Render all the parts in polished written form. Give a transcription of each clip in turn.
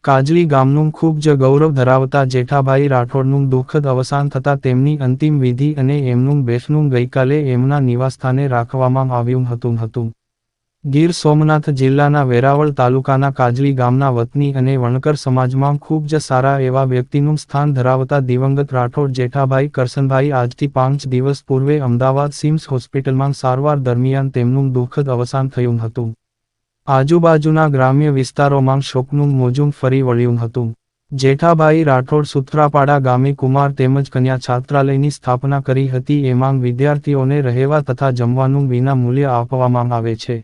કાજલી ગામનું ખૂબ જ ગૌરવ ધરાવતા જેઠાભાઈ રાઠોડનું દુઃખદ અવસાન થતાં તેમની અંતિમ વિધિ અને એમનું બેસણું ગઈકાલે એમના નિવાસસ્થાને રાખવામાં આવ્યું હતું. ગીર સોમનાથ જિલ્લાના વેરાવળ તાલુકાના કાજલી ગામના વતની અને વણકર સમાજમાં ખૂબ જ સારા એવા વ્યક્તિનું સ્થાન ધરાવતા દિવંગત રાઠોડ જેઠાભાઈ કરસનભાઈ આજથી 5 દિવસ પૂર્વે અમદાવાદ સિમ્સ હોસ્પિટલમાં સારવાર દરમિયાન તેમનું દુઃખદ અવસાન થયું હતું. આજુબાજુના ગ્રામ્ય વિસ્તારોમાં શોકનું મોજું ફરી વળ્યું હતું. જેઠાભાઈ રાઠોડ સુત્રાપાડા ગામે કુમાર તેમજ કન્યા છાત્રાલયની સ્થાપના કરી હતી. એમાં વિદ્યાર્થીઓને રહેવા તથા જમવાનું વિના મૂલ્ય આપવામાં આવે છે.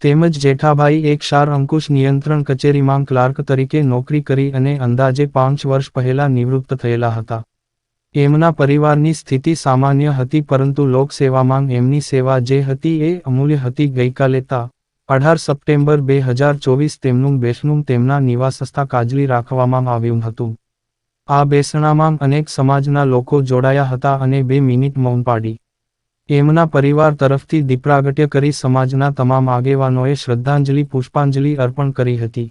તેમજ જેઠાભાઈ એક ક્ષાર અંકુશ નિયંત્રણ કચેરીમાં ક્લાર્ક તરીકે નોકરી કરી અને અંદાજે 5 વર્ષ પહેલા નિવૃત્ત થયેલા હતા. એમના પરિવારની સ્થિતિ સામાન્ય હતી પરંતુ લોકસેવામાં એમની સેવા જે હતી એ અમૂલ્ય હતી. ગઈકાલે તા 18 સપ્ટેમ્બર 2024 તેમનું બેસણું તેમના નિવાસસ્થાન કાજલી રાખવામાં આવ્યું હતું. આ બેસણામાં અનેક સમાજના લોકો જોડાયા હતા અને 2 મિનિટ મૌન પાડી એમના પરિવાર તરફથી દીપ પ્રાગટ્ય કરી સમાજના તમામ આગેવાનોએ શ્રદ્ધાંજલિ પુષ્પાંજલિ અર્પણ કરી હતી.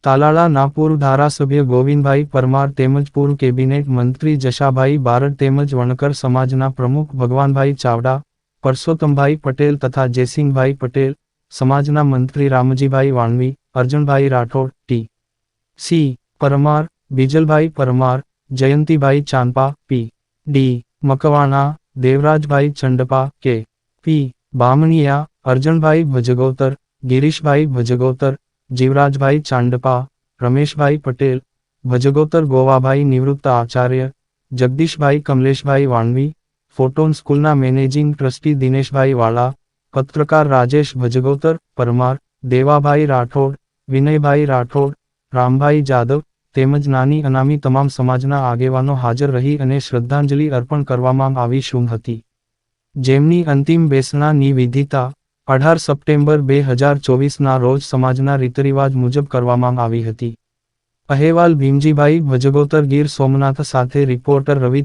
તાલાળાના પૂર્વ ધારાસભ્ય ગોવિંદભાઈ પરમાર તેમજ પૂર્વ કેબિનેટ મંત્રી જશાભાઈ બારડ તેમજ વણકર સમાજના પ્રમુખ ભગવાનભાઈ ચાવડા, પરસોત્તમભાઈ પટેલ તથા જયસિંહભાઈ પટેલ, સમાજના મંત્રી રામજીભાઈ વાણવી, અર્જણભાઈ રાઠોડ, ટી.સી. પરમાર, બીજલભાઈ પરમાર, જયંતિભાઈ ચાંપા, પી.ડી. મકવાણા, દેવરાજભાઈ ચંડપા, કે.પી. બામણિયા, અર્જણભાઈ ભજગોતર, ગિરીશભાઈ ભજગોતર, જીવરાજભાઈ ચાંડપા, રમેશભાઈ પટેલ, ભજગોતર ગોવાભાઈ નિવૃત્ત આચાર્ય, જગદીશભાઈ કમલેશભાઈ વાણવી, ફોટોન સ્કૂલના મેનેજિંગ ટ્રસ્ટી દિનેશભાઈ વાળા, પત્રકાર રાજેશ ભજગોતર, પરમાર, દેવાભાઈ રાઠોડ, વિનયભાઈ રાઠોડ, રામભાઈ જાદવ તેમજ નાની અનામી તમામ સમાજના આગેવાનો હાજર રહી અને શ્રદ્ધાંજલિ અર્પણ કરવામાં આવી હતી. જેમની અંતિમ બેસણાની વિધિ તા 18 સપ્ટેમ્બર 2024ના રોજ સમાજના રીતરિવાજ મુજબ કરવામાં આવી હતી. અહેવાલ ભીમજીભાઈ ભજગોતર, ગીર સોમનાથ. સાથે રિપોર્ટર રવિ